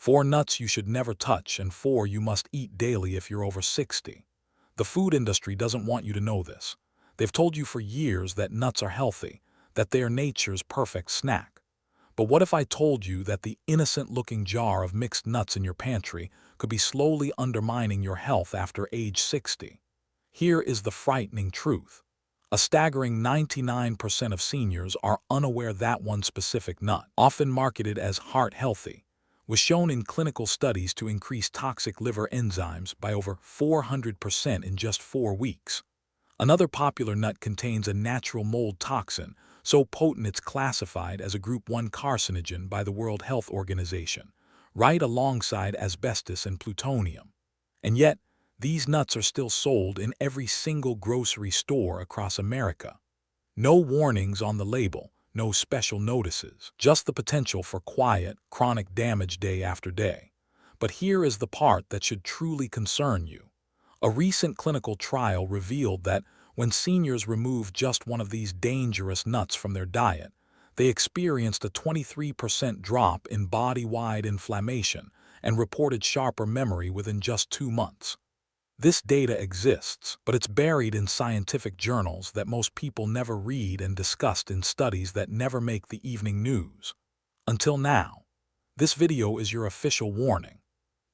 4 nuts you should never touch and 4 you must eat daily if you're over 60. The food industry doesn't want you to know this. They've told you for years that nuts are healthy, that they are nature's perfect snack. But what if I told you that the innocent-looking jar of mixed nuts in your pantry could be slowly undermining your health after age 60? Here is the frightening truth. A staggering 99% of seniors are unaware that one specific nut, often marketed as heart-healthy, was shown in clinical studies to increase toxic liver enzymes by over 400% in just 4 weeks. Another popular nut contains a natural mold toxin, so potent it's classified as a Group 1 carcinogen by the World Health Organization, right alongside asbestos and plutonium. And yet, these nuts are still sold in every single grocery store across America. No warnings on the label, no special notices, just the potential for quiet, chronic damage day after day. But here is the part that should truly concern you. A recent clinical trial revealed that when seniors removed just one of these dangerous nuts from their diet, they experienced a 23% drop in body-wide inflammation and reported sharper memory within just 2 months. This data exists, but it's buried in scientific journals that most people never read and discussed in studies that never make the evening news. Until now, this video is your official warning.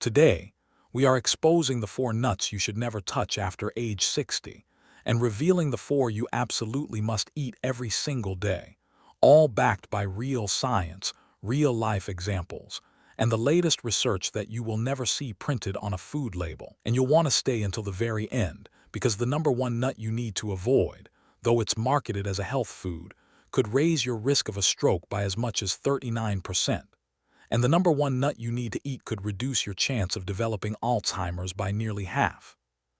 Today, we are exposing the 4 nuts you should never touch after age 60 and revealing the 4 you absolutely must eat every single day, all backed by real science, real-life examples, and the latest research that you will never see printed on a food label. And you'll want to stay until the very end, because the number 1 nut you need to avoid, though it's marketed as a health food, could raise your risk of a stroke by as much as 39%. And the number 1 nut you need to eat could reduce your chance of developing Alzheimer's by nearly half.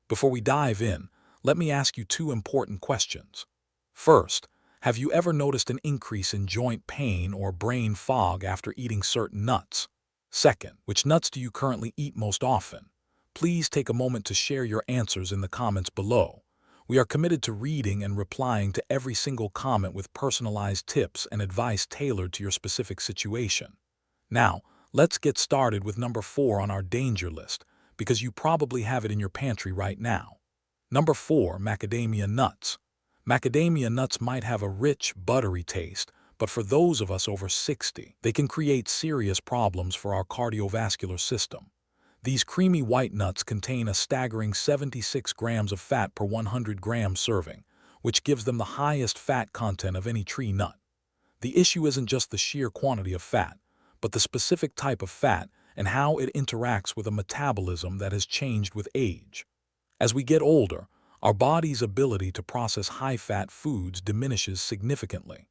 Before we dive in, let me ask you 2 important questions. First, have you ever noticed an increase in joint pain or brain fog after eating certain nuts? Second, which nuts do you currently eat most often? Please take a moment to share your answers in the comments below. We are committed to reading and replying to every single comment with personalized tips and advice tailored to your specific situation. Now, let's get started with number 4 on our danger list, because you probably have it in your pantry right now. Number 4, macadamia nuts. Macadamia nuts might have a rich, buttery taste, but for those of us over 60, they can create serious problems for our cardiovascular system. These creamy white nuts contain a staggering 76 grams of fat per 100 gram serving, which gives them the highest fat content of any tree nut. The issue isn't just the sheer quantity of fat, but the specific type of fat and how it interacts with a metabolism that has changed with age. As we get older, our body's ability to process high-fat foods diminishes significantly.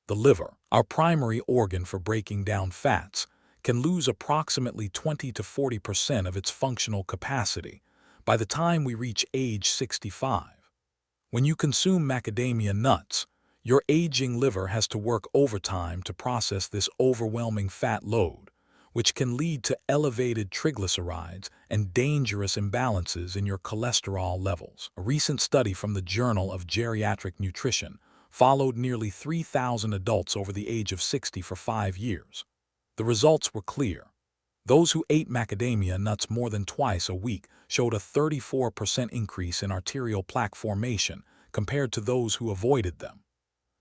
The liver, our primary organ for breaking down fats, can lose approximately 20 to 40% of its functional capacity by the time we reach age 65. When you consume macadamia nuts, your aging liver has to work overtime to process this overwhelming fat load, which can lead to elevated triglycerides and dangerous imbalances in your cholesterol levels. A recent study from the Journal of Geriatric Nutrition followed nearly 3,000 adults over the age of 60 for 5 years. The results were clear. Those who ate macadamia nuts more than twice a week showed a 34% increase in arterial plaque formation compared to those who avoided them.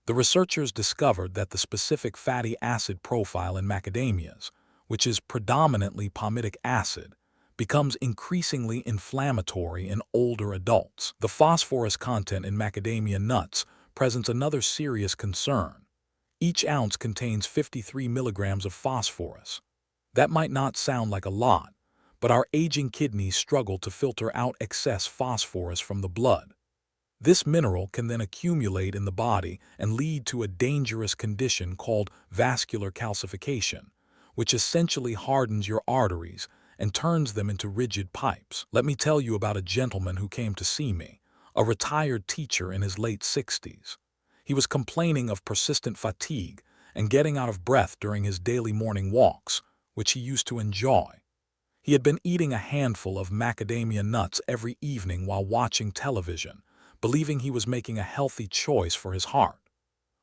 The researchers discovered that the specific fatty acid profile in macadamias, which is predominantly palmitic acid, becomes increasingly inflammatory in older adults. The phosphorus content in macadamia nuts presents another serious concern. Each ounce contains 53 milligrams of phosphorus. That might not sound like a lot, but our aging kidneys struggle to filter out excess phosphorus from the blood. This mineral can then accumulate in the body and lead to a dangerous condition called vascular calcification, which essentially hardens your arteries and turns them into rigid pipes. Let me tell you about a gentleman who came to see me, a retired teacher in his late 60s. He was complaining of persistent fatigue and getting out of breath during his daily morning walks, which he used to enjoy. He had been eating a handful of macadamia nuts every evening while watching television, believing he was making a healthy choice for his heart.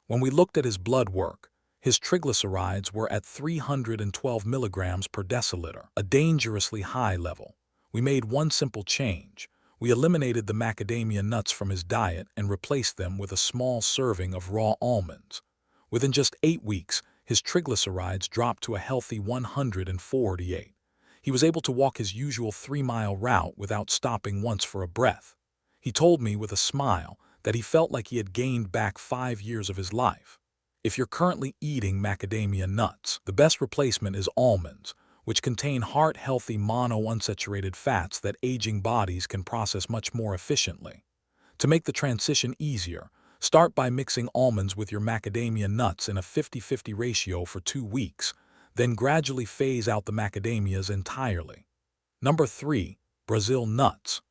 When we looked at his blood work, His triglycerides were at 312 milligrams per deciliter, a dangerously high level. We made one simple change. We eliminated the macadamia nuts from his diet and replaced them with a small serving of raw almonds. Within just 8 weeks, his triglycerides dropped to a healthy 148. He was able to walk his usual 3-mile route without stopping once for a breath. He told me with a smile that he felt like he had gained back 5 years of his life. If you're currently eating macadamia nuts, the best replacement is almonds, which contain heart-healthy monounsaturated fats that aging bodies can process much more efficiently. To make the transition easier, start by mixing almonds with your macadamia nuts in a 50-50 ratio for 2 weeks, then gradually phase out the macadamias entirely. Number 3. Brazil nuts.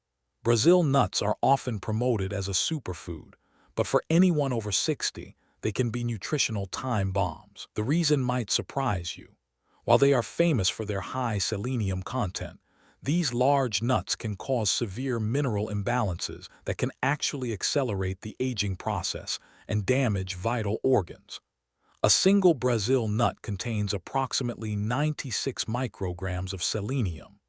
Brazil nuts are often promoted as a superfood, but for anyone over 60, they can be nutritional time bombs. The reason might surprise you. While they are famous for their high selenium content, these large nuts can cause severe mineral imbalances that can actually accelerate the aging process and damage vital organs. A single Brazil nut contains approximately 96 micrograms of selenium.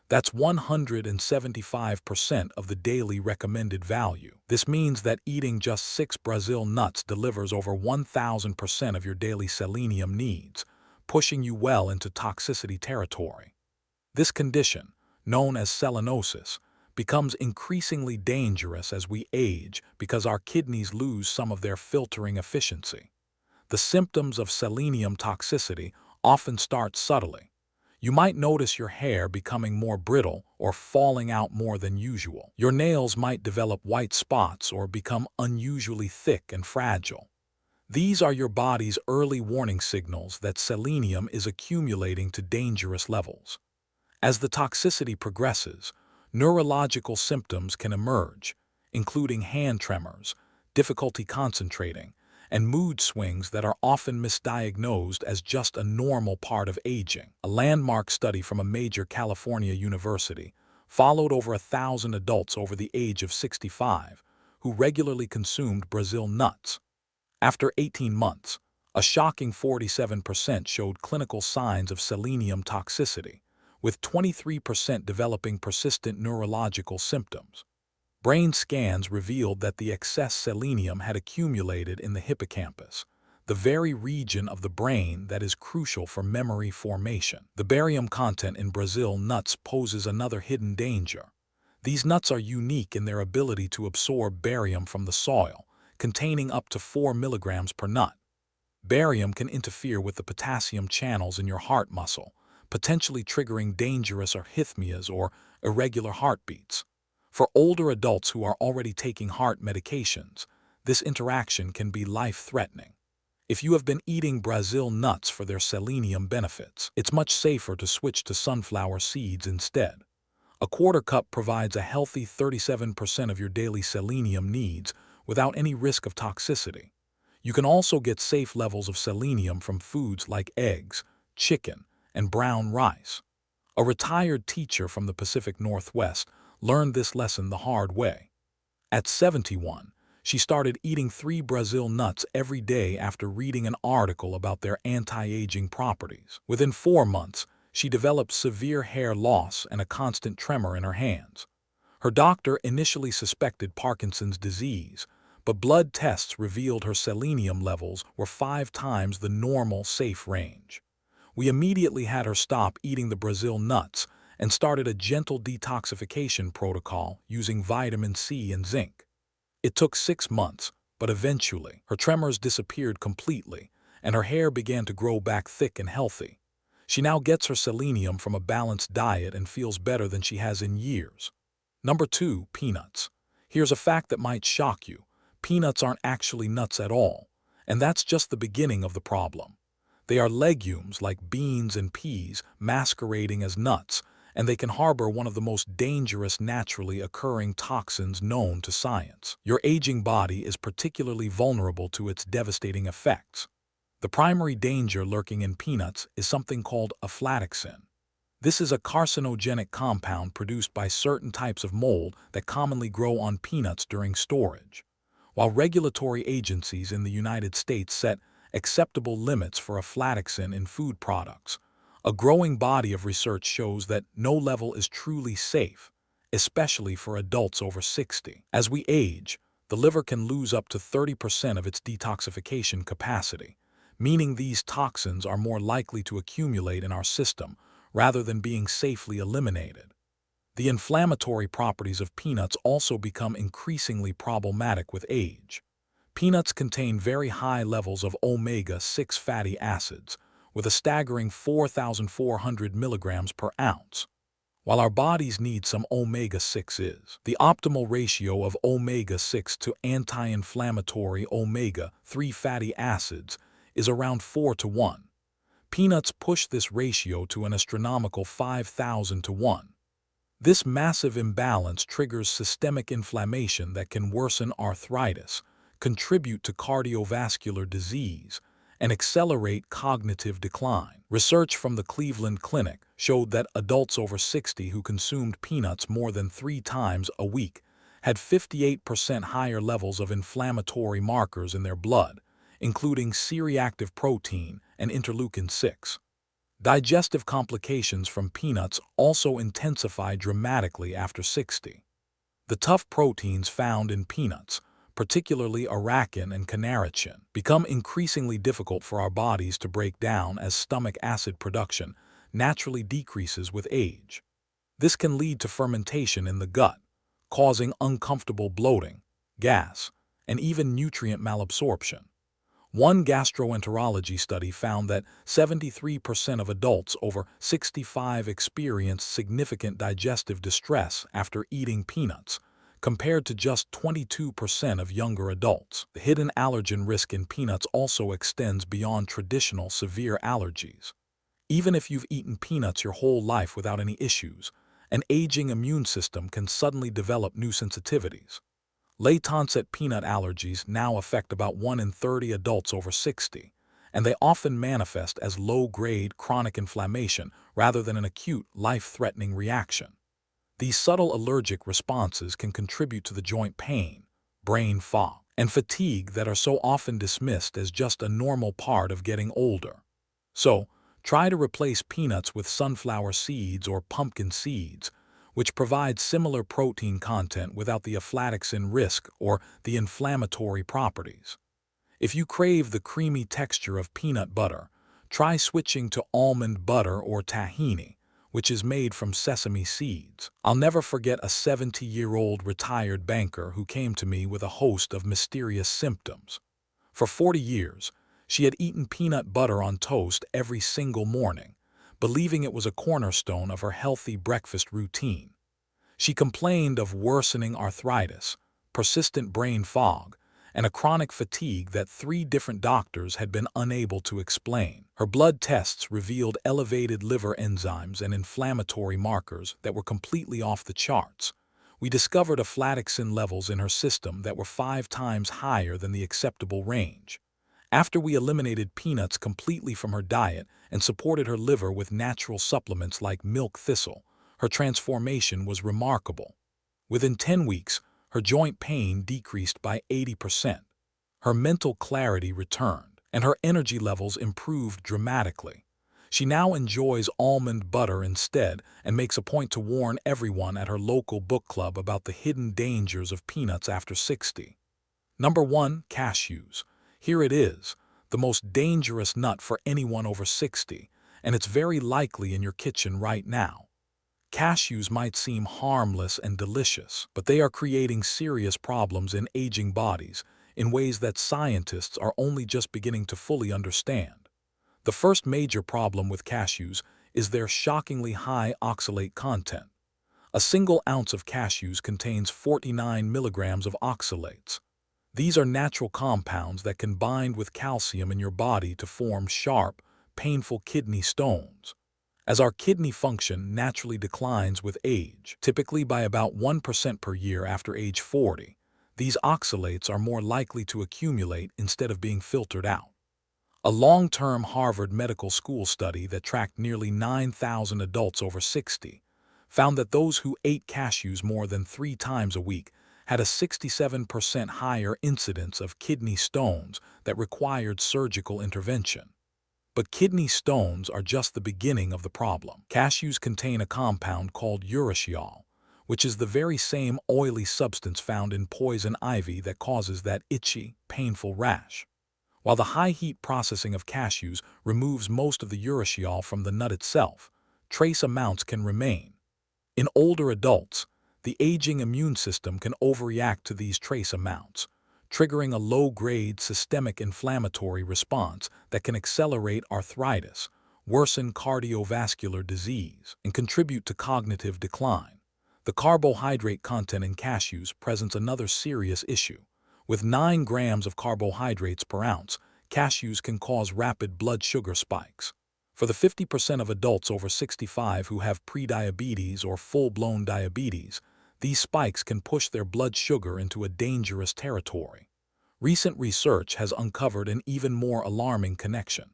That's 175% of the daily recommended value. This means that eating just 6 Brazil nuts delivers over 1,000% of your daily selenium needs, pushing you well into toxicity territory. This condition, known as selenosis, becomes increasingly dangerous as we age because our kidneys lose some of their filtering efficiency. The symptoms of selenium toxicity often start subtly. You might notice your hair becoming more brittle or falling out more than usual. Your nails might develop white spots or become unusually thick and fragile. These are your body's early warning signals that selenium is accumulating to dangerous levels. As the toxicity progresses, neurological symptoms can emerge, including hand tremors, difficulty concentrating, and mood swings that are often misdiagnosed as just a normal part of aging. A landmark study from a major California university followed over 1,000 adults over the age of 65 who regularly consumed Brazil nuts. After 18 months, a shocking 47% showed clinical signs of selenium toxicity, with 23% developing persistent neurological symptoms. Brain scans revealed that the excess selenium had accumulated in the hippocampus, the very region of the brain that is crucial for memory formation. The barium content in Brazil nuts poses another hidden danger. These nuts are unique in their ability to absorb barium from the soil, containing up to 4 milligrams per nut. Barium can interfere with the potassium channels in your heart muscle, potentially triggering dangerous arrhythmias or irregular heartbeats. For older adults who are already taking heart medications, this interaction can be life-threatening. If you have been eating Brazil nuts for their selenium benefits, it's much safer to switch to sunflower seeds instead. A quarter cup provides a healthy 37% of your daily selenium needs without any risk of toxicity. You can also get safe levels of selenium from foods like eggs, chicken, and brown rice. A retired teacher from the Pacific Northwest learned this lesson the hard way. At 71, she started eating 3 Brazil nuts every day after reading an article about their anti-aging properties. Within 4 months, she developed severe hair loss and a constant tremor in her hands. Her doctor initially suspected Parkinson's disease, but blood tests revealed her selenium levels were 5 times the normal safe range. We immediately had her stop eating the Brazil nuts and started a gentle detoxification protocol using vitamin C and zinc. It took 6 months, but eventually, her tremors disappeared completely, and her hair began to grow back thick and healthy. She now gets her selenium from a balanced diet and feels better than she has in years. Number 2, peanuts. Here's a fact that might shock you. Peanuts aren't actually nuts at all, and that's just the beginning of the problem. They are legumes like beans and peas masquerading as nuts, and they can harbor one of the most dangerous naturally occurring toxins known to science. Your aging body is particularly vulnerable to its devastating effects. The primary danger lurking in peanuts is something called aflatoxin. This is a carcinogenic compound produced by certain types of mold that commonly grow on peanuts during storage. While regulatory agencies in the United States set acceptable limits for aflatoxin in food products. A growing body of research shows that no level is truly safe, especially for adults over 60. As we age, the liver can lose up to 30% of its detoxification capacity, meaning these toxins are more likely to accumulate in our system rather than being safely eliminated. The inflammatory properties of peanuts also become increasingly problematic with age. Peanuts contain very high levels of omega-6 fatty acids, with a staggering 4,400 milligrams per ounce. While our bodies need some omega-6s, the optimal ratio of omega-6 to anti-inflammatory omega-3 fatty acids is around 4 to 1. Peanuts push this ratio to an astronomical 5,000 to 1. This massive imbalance triggers systemic inflammation that can worsen arthritis, contribute to cardiovascular disease, and accelerate cognitive decline. Research from the Cleveland Clinic showed that adults over 60 who consumed peanuts more than 3 times a week had 58% higher levels of inflammatory markers in their blood, including C-reactive protein and interleukin-6. Digestive complications from peanuts also intensify dramatically after 60. The tough proteins found in peanuts, particularly arachidin and carcinogen, become increasingly difficult for our bodies to break down as stomach acid production naturally decreases with age. This can lead to fermentation in the gut, causing uncomfortable bloating, gas, and even nutrient malabsorption. One gastroenterology study found that 73% of adults over 65 experienced significant digestive distress after eating peanuts, compared to just 22% of younger adults. The hidden allergen risk in peanuts also extends beyond traditional severe allergies. Even if you've eaten peanuts your whole life without any issues, an aging immune system can suddenly develop new sensitivities. Late-onset peanut allergies now affect about 1 in 30 adults over 60, and they often manifest as low-grade chronic inflammation rather than an acute, life-threatening reaction. These subtle allergic responses can contribute to the joint pain, brain fog, and fatigue that are so often dismissed as just a normal part of getting older. So, try to replace peanuts with sunflower seeds or pumpkin seeds, which provide similar protein content without the aflatoxin risk or the inflammatory properties. If you crave the creamy texture of peanut butter, try switching to almond butter or tahini, which is made from sesame seeds. I'll never forget a 70-year-old retired banker who came to me with a host of mysterious symptoms. For 40 years, she had eaten peanut butter on toast every single morning, believing it was a cornerstone of her healthy breakfast routine. She complained of worsening arthritis, persistent brain fog, and a chronic fatigue that 3 different doctors had been unable to explain. Her blood tests revealed elevated liver enzymes and inflammatory markers that were completely off the charts. We discovered aflatoxin levels in her system that were 5 times higher than the acceptable range. After we eliminated peanuts completely from her diet and supported her liver with natural supplements like milk thistle, her transformation was remarkable. Within 10 weeks, her joint pain decreased by 80%. Her mental clarity returned, and her energy levels improved dramatically. She now enjoys almond butter instead and makes a point to warn everyone at her local book club about the hidden dangers of peanuts after 60. Number 1. Cashews. Here it is, the most dangerous nut for anyone over 60, and it's very likely in your kitchen right now. Cashews might seem harmless and delicious, but they are creating serious problems in aging bodies in ways that scientists are only just beginning to fully understand. The first major problem with cashews is their shockingly high oxalate content. A single ounce of cashews contains 49 milligrams of oxalates. These are natural compounds that can bind with calcium in your body to form sharp, painful kidney stones. As our kidney function naturally declines with age, typically by about 1% per year after age 40, these oxalates are more likely to accumulate instead of being filtered out. A long-term Harvard Medical School study that tracked nearly 9,000 adults over 60 found that those who ate cashews more than 3 times a week had a 67% higher incidence of kidney stones that required surgical intervention. But kidney stones are just the beginning of the problem. Cashews contain a compound called urushiol, which is the very same oily substance found in poison ivy that causes that itchy, painful rash. While the high-heat processing of cashews removes most of the urushiol from the nut itself, trace amounts can remain. In older adults, the aging immune system can overreact to these trace amounts, triggering a low-grade systemic inflammatory response that can accelerate arthritis, worsen cardiovascular disease, and contribute to cognitive decline. The carbohydrate content in cashews presents another serious issue. With 9 grams of carbohydrates per ounce, cashews can cause rapid blood sugar spikes. For the 50% of adults over 65 who have prediabetes or full-blown diabetes, these spikes can push their blood sugar into a dangerous territory. Recent research has uncovered an even more alarming connection.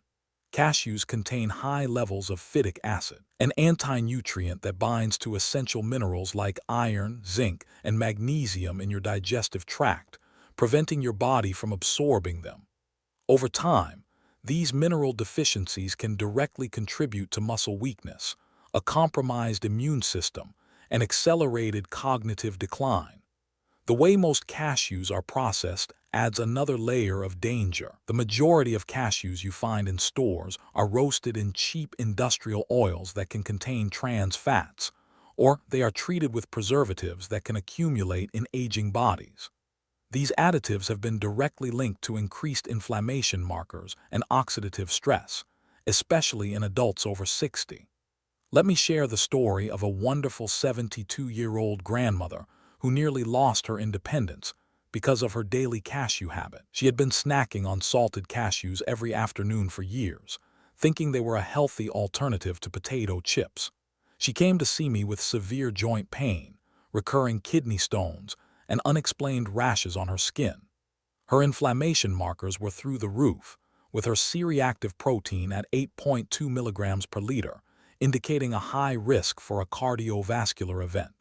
Cashews contain high levels of phytic acid, an anti-nutrient that binds to essential minerals like iron, zinc, and magnesium in your digestive tract, preventing your body from absorbing them. Over time, these mineral deficiencies can directly contribute to muscle weakness, a compromised immune system, and accelerated cognitive decline. The way most cashews are processed adds another layer of danger. The majority of cashews you find in stores are roasted in cheap industrial oils that can contain trans fats, or they are treated with preservatives that can accumulate in aging bodies. These additives have been directly linked to increased inflammation markers and oxidative stress, especially in adults over 60. Let me share the story of a wonderful 72-year-old grandmother who nearly lost her independence because of her daily cashew habit. She had been snacking on salted cashews every afternoon for years, thinking they were a healthy alternative to potato chips. She came to see me with severe joint pain, recurring kidney stones, and unexplained rashes on her skin. Her inflammation markers were through the roof, with her C-reactive protein at 8.2 milligrams per liter, indicating a high risk for a cardiovascular event.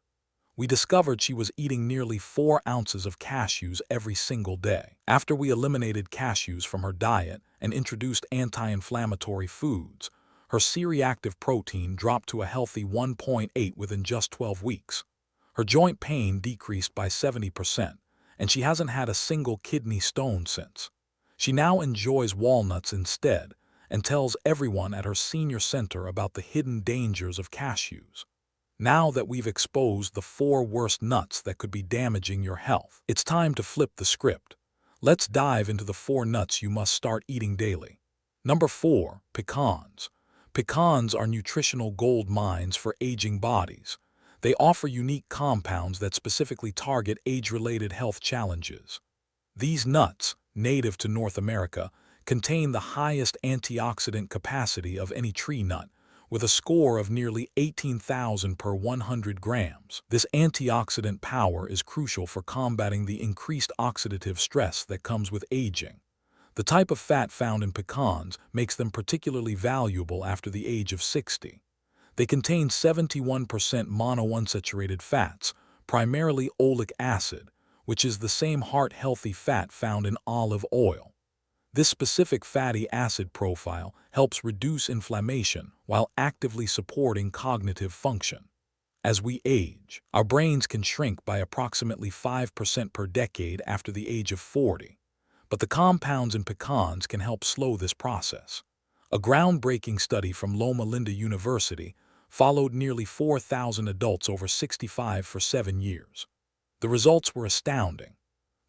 We discovered she was eating nearly 4 ounces of cashews every single day. After we eliminated cashews from her diet and introduced anti-inflammatory foods, her C-reactive protein dropped to a healthy 1.8 within just 12 weeks. Her joint pain decreased by 70%, and she hasn't had a single kidney stone since. She now enjoys walnuts instead and tells everyone at her senior center about the hidden dangers of cashews. Now that we've exposed the 4 worst nuts that could be damaging your health, it's time to flip the script. Let's dive into the 4 nuts you must start eating daily. Number 4, pecans. Pecans are nutritional gold mines for aging bodies. They offer unique compounds that specifically target age-related health challenges. These nuts, native to North America, contain the highest antioxidant capacity of any tree nut, with a score of nearly 18,000 per 100 grams. This antioxidant power is crucial for combating the increased oxidative stress that comes with aging. The type of fat found in pecans makes them particularly valuable after the age of 60. They contain 71% monounsaturated fats, primarily oleic acid, which is the same heart-healthy fat found in olive oil. This specific fatty acid profile helps reduce inflammation while actively supporting cognitive function. As we age, our brains can shrink by approximately 5% per decade after the age of 40, but the compounds in pecans can help slow this process. A groundbreaking study from Loma Linda University followed nearly 4,000 adults over 65 for 7 years. The results were astounding.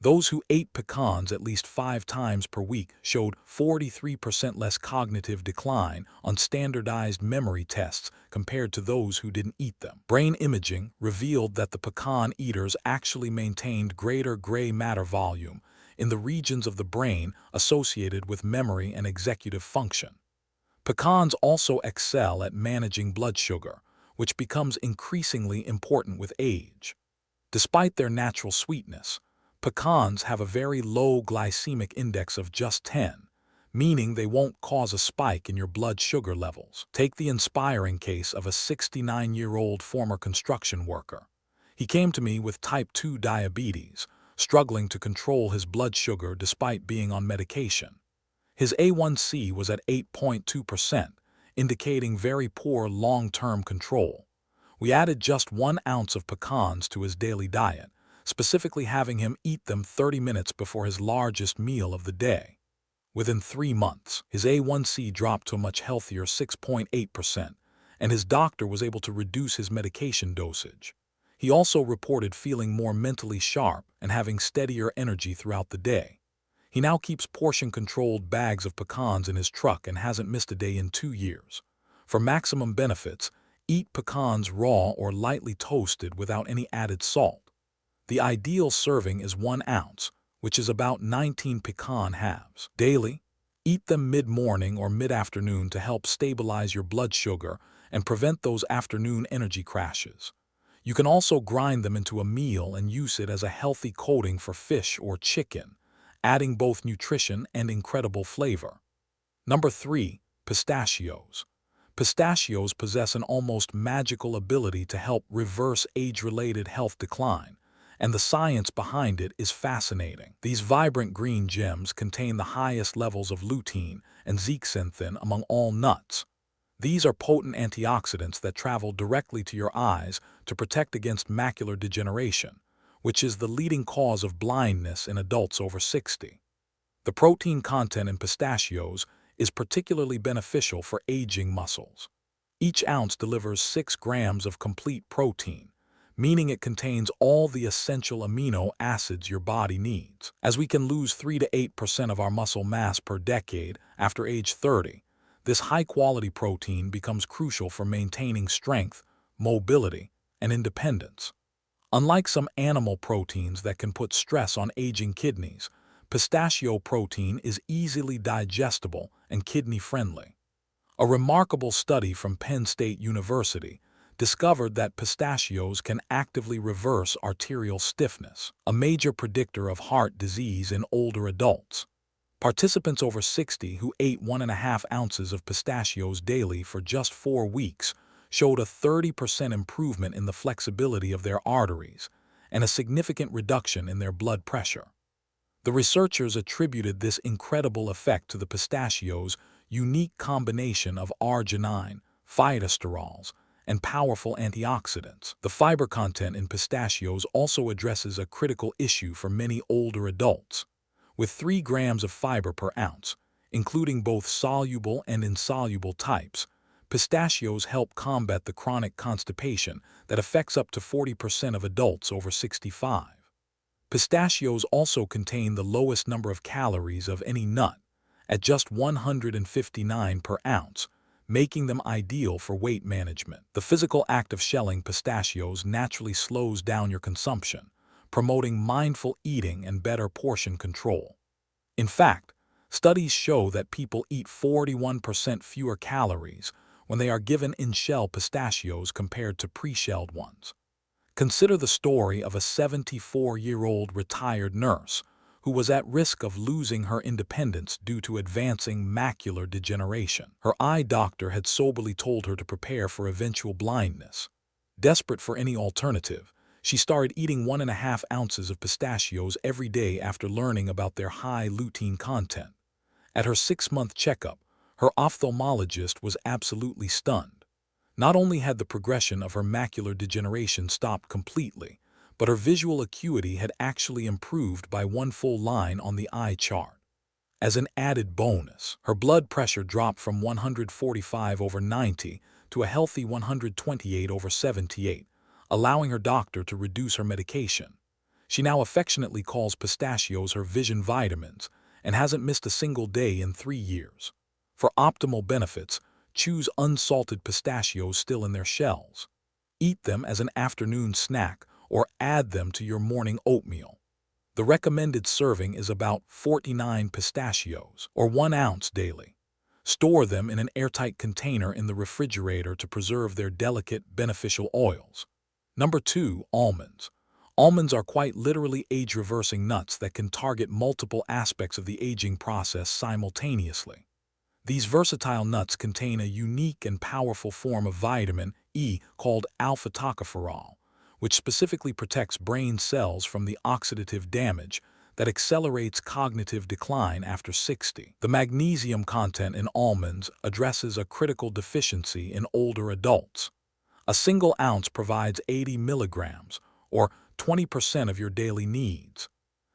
Those who ate pecans at least 5 times per week showed 43% less cognitive decline on standardized memory tests compared to those who didn't eat them. Brain imaging revealed that the pecan eaters actually maintained greater gray matter volume in the regions of the brain associated with memory and executive function. Pecans also excel at managing blood sugar, which becomes increasingly important with age. Despite their natural sweetness, pecans have a very low glycemic index of just 10, meaning they won't cause a spike in your blood sugar levels. Take the inspiring case of a 69-year-old former construction worker. He came to me with type 2 diabetes, struggling to control his blood sugar despite being on medication. His A1C was at 8.2%, indicating very poor long-term control. We added just 1 ounce of pecans to his daily diet, specifically having him eat them 30 minutes before his largest meal of the day. Within 3 months, his A1C dropped to a much healthier 6.8%, and his doctor was able to reduce his medication dosage. He also reported feeling more mentally sharp and having steadier energy throughout the day. He now keeps portion-controlled bags of pecans in his truck and hasn't missed a day in 2 years. For maximum benefits, eat pecans raw or lightly toasted without any added salt. The ideal serving is 1 ounce, which is about 19 pecan halves. Daily, eat them mid-morning or mid-afternoon to help stabilize your blood sugar and prevent those afternoon energy crashes. You can also grind them into a meal and use it as a healthy coating for fish or chicken, adding both nutrition and incredible flavor. Number 3. Pistachios. Pistachios possess an almost magical ability to help reverse age-related health decline, and the science behind it is fascinating. These vibrant green gems contain the highest levels of lutein and zeaxanthin among all nuts. These are potent antioxidants that travel directly to your eyes to protect against macular degeneration, which is the leading cause of blindness in adults over 60. The protein content in pistachios is particularly beneficial for aging muscles. Each ounce delivers 6 grams of complete protein, meaning it contains all the essential amino acids your body needs. As we can lose 3 to 8% of our muscle mass per decade after age 30, this high-quality protein becomes crucial for maintaining strength, mobility, and independence. Unlike some animal proteins that can put stress on aging kidneys, pistachio protein is easily digestible and kidney-friendly. A remarkable study from Penn State University discovered that pistachios can actively reverse arterial stiffness, a major predictor of heart disease in older adults. Participants over 60 who ate 1.5 ounces of pistachios daily for just 4 weeks showed a 30% improvement in the flexibility of their arteries and a significant reduction in their blood pressure. The researchers attributed this incredible effect to the pistachio's unique combination of arginine, phytosterols, and powerful antioxidants. The fiber content in pistachios also addresses a critical issue for many older adults. With 3 grams of fiber per ounce, including both soluble and insoluble types, pistachios help combat the chronic constipation that affects up to 40% of adults over 65. Pistachios also contain the lowest number of calories of any nut, at just 159 per ounce, making them ideal for weight management. The physical act of shelling pistachios naturally slows down your consumption, promoting mindful eating and better portion control. In fact, studies show that people eat 41% fewer calories when they are given in-shell pistachios compared to pre-shelled ones. Consider the story of a 74-year-old retired nurse who was at risk of losing her independence due to advancing macular degeneration. Her eye doctor had soberly told her to prepare for eventual blindness. Desperate for any alternative, she started eating 1.5 ounces of pistachios every day after learning about their high lutein content. At her 6-month checkup, her ophthalmologist was absolutely stunned. Not only had the progression of her macular degeneration stopped completely, but her visual acuity had actually improved by 1 full line on the eye chart. As an added bonus, her blood pressure dropped from 145/90 to a healthy 128/78, allowing her doctor to reduce her medication. She now affectionately calls pistachios her vision vitamins and hasn't missed a single day in 3 years. For optimal benefits, choose unsalted pistachios still in their shells. Eat them as an afternoon snack or add them to your morning oatmeal. The recommended serving is about 49 pistachios, or 1 ounce daily. Store them in an airtight container in the refrigerator to preserve their delicate, beneficial oils. Number 2. Almonds. Almonds are quite literally age-reversing nuts that can target multiple aspects of the aging process simultaneously. These versatile nuts contain a unique and powerful form of vitamin E called alpha-tocopherol, which specifically protects brain cells from the oxidative damage that accelerates cognitive decline after 60. The magnesium content in almonds addresses a critical deficiency in older adults. A single ounce provides 80 milligrams, or 20% of your daily needs.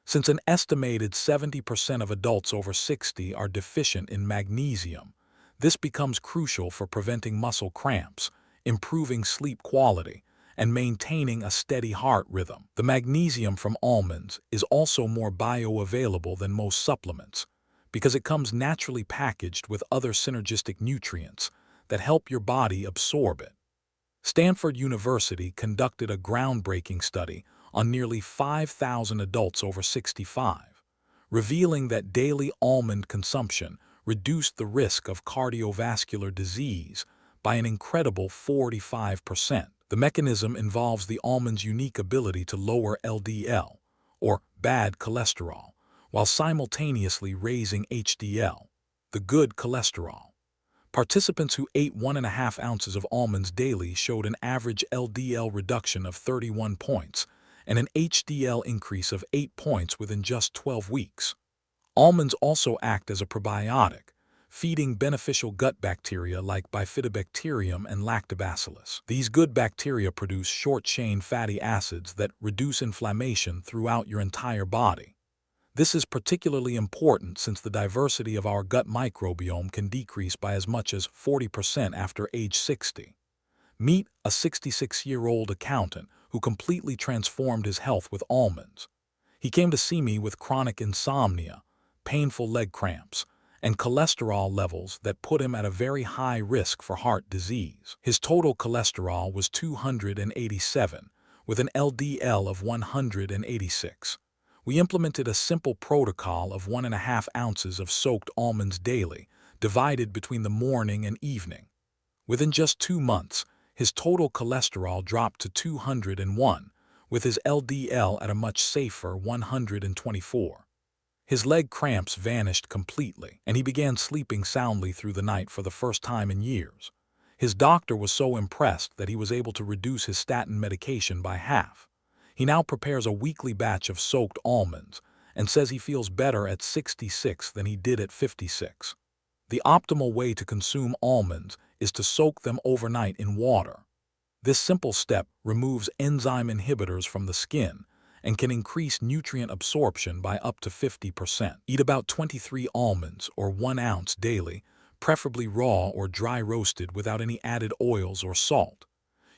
Since an estimated 70% of adults over 60 are deficient in magnesium, this becomes crucial for preventing muscle cramps, improving sleep quality, and maintaining a steady heart rhythm. The magnesium from almonds is also more bioavailable than most supplements because it comes naturally packaged with other synergistic nutrients that help your body absorb it. Stanford University conducted a groundbreaking study on nearly 5,000 adults over 65, revealing that daily almond consumption reduced the risk of cardiovascular disease by an incredible 45%. The mechanism involves the almond's unique ability to lower LDL, or bad cholesterol, while simultaneously raising HDL, the good cholesterol. Participants who ate 1.5 ounces of almonds daily showed an average LDL reduction of 31 points and an HDL increase of 8 points within just 12 weeks. Almonds also act as a probiotic, feeding beneficial gut bacteria like Bifidobacterium and Lactobacillus. These good bacteria produce short-chain fatty acids that reduce inflammation throughout your entire body. This is particularly important since the diversity of our gut microbiome can decrease by as much as 40% after age 60. Meet a 66-year-old accountant who completely transformed his health with almonds. He came to see me with chronic insomnia, painful leg cramps, and cholesterol levels that put him at a very high risk for heart disease. His total cholesterol was 287, with an LDL of 186. We implemented a simple protocol of 1.5 ounces of soaked almonds daily, divided between the morning and evening. Within just 2 months, his total cholesterol dropped to 201, with his LDL at a much safer 124. His leg cramps vanished completely, and he began sleeping soundly through the night for the first time in years. His doctor was so impressed that he was able to reduce his statin medication by half. He now prepares a weekly batch of soaked almonds and says he feels better at 66 than he did at 56. The optimal way to consume almonds is to soak them overnight in water. This simple step removes enzyme inhibitors from the skin and can increase nutrient absorption by up to 50%. Eat about 23 almonds or 1 ounce daily, preferably raw or dry roasted without any added oils or salt.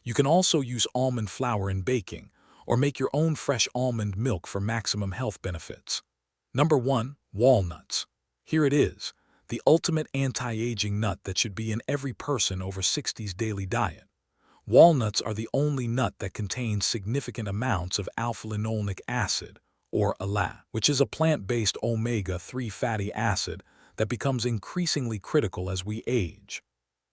You can also use almond flour in baking, or make your own fresh almond milk for maximum health benefits. Number 1. Walnuts. Here it is, the ultimate anti-aging nut that should be in every person over 60's daily diet. Walnuts are the only nut that contains significant amounts of alpha-linolenic acid, or ALA, which is a plant-based omega-3 fatty acid that becomes increasingly critical as we age.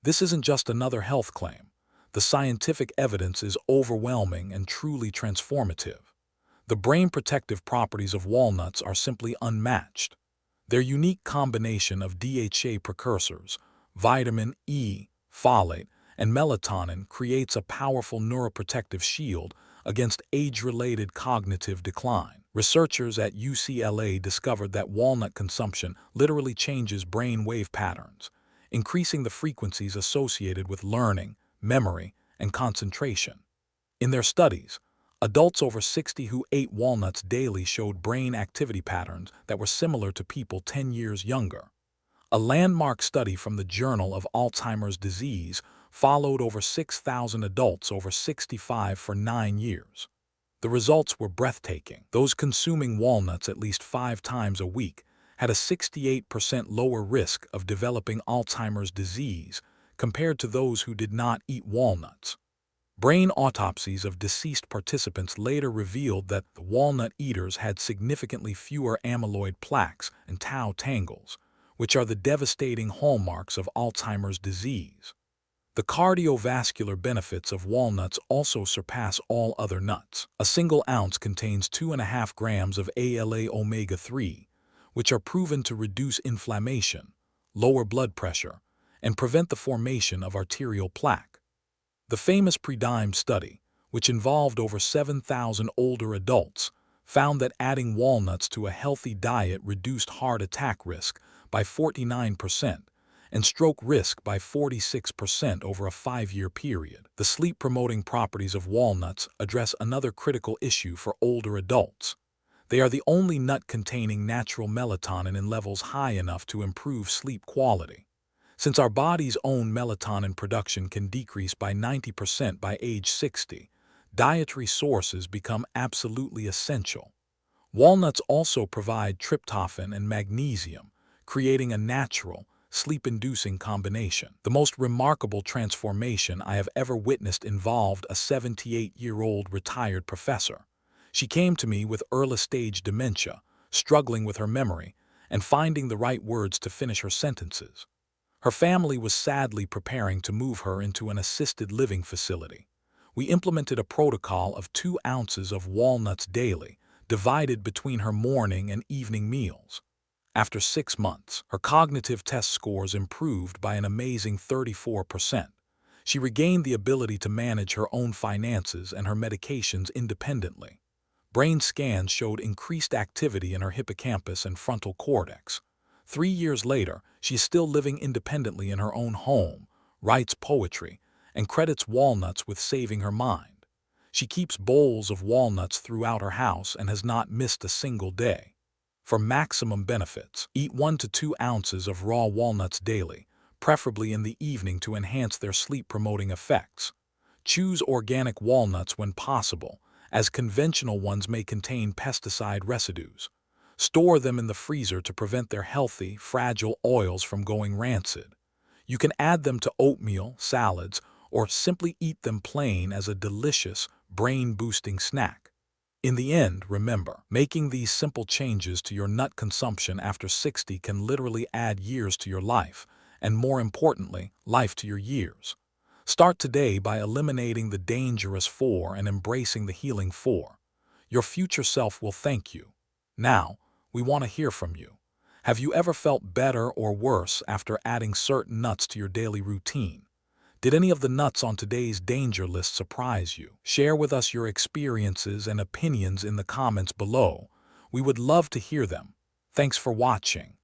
This isn't just another health claim. The scientific evidence is overwhelming and truly transformative. The brain protective properties of walnuts are simply unmatched. Their unique combination of DHA precursors, vitamin E, folate, and melatonin creates a powerful neuroprotective shield against age-related cognitive decline. Researchers at UCLA discovered that walnut consumption literally changes brain wave patterns, increasing the frequencies associated with learning, memory, and concentration. In their studies, adults over 60 who ate walnuts daily showed brain activity patterns that were similar to people 10 years younger. A landmark study from the Journal of Alzheimer's Disease followed over 6,000 adults over 65 for 9 years. The results were breathtaking. Those consuming walnuts at least 5 times a week had a 68% lower risk of developing Alzheimer's disease compared to those who did not eat walnuts. Brain autopsies of deceased participants later revealed that the walnut eaters had significantly fewer amyloid plaques and tau tangles, which are the devastating hallmarks of Alzheimer's disease. The cardiovascular benefits of walnuts also surpass all other nuts. A single ounce contains 2.5 grams of ALA omega-3, which are proven to reduce inflammation, lower blood pressure, and prevent the formation of arterial plaque. The famous PREDIME study, which involved over 7,000 older adults, found that adding walnuts to a healthy diet reduced heart attack risk by 49% and stroke risk by 46% over a 5-year period. The sleep-promoting properties of walnuts address another critical issue for older adults. They are the only nut containing natural melatonin in levels high enough to improve sleep quality. Since our body's own melatonin production can decrease by 90% by age 60, dietary sources become absolutely essential. Walnuts also provide tryptophan and magnesium, creating a natural, sleep-inducing combination. The most remarkable transformation I have ever witnessed involved a 78-year-old retired professor. She came to me with early-stage dementia, struggling with her memory, and finding the right words to finish her sentences. Her family was sadly preparing to move her into an assisted living facility. We implemented a protocol of 2 ounces of walnuts daily, divided between her morning and evening meals. After 6 months, her cognitive test scores improved by an amazing 34%. She regained the ability to manage her own finances and her medications independently. Brain scans showed increased activity in her hippocampus and frontal cortex. 3 years later, she is still living independently in her own home, writes poetry, and credits walnuts with saving her mind. She keeps bowls of walnuts throughout her house and has not missed a single day. For maximum benefits, eat 1 to 2 ounces of raw walnuts daily, preferably in the evening to enhance their sleep-promoting effects. Choose organic walnuts when possible, as conventional ones may contain pesticide residues. Store them in the freezer to prevent their healthy, fragile oils from going rancid. You can add them to oatmeal, salads, or simply eat them plain as a delicious, brain-boosting snack. In the end, remember, making these simple changes to your nut consumption after 60 can literally add years to your life, and more importantly, life to your years. Start today by eliminating the dangerous 4 and embracing the healing 4. Your future self will thank you. Now, we want to hear from you. Have you ever felt better or worse after adding certain nuts to your daily routine? Did any of the nuts on today's danger list surprise you? Share with us your experiences and opinions in the comments below. We would love to hear them. Thanks for watching.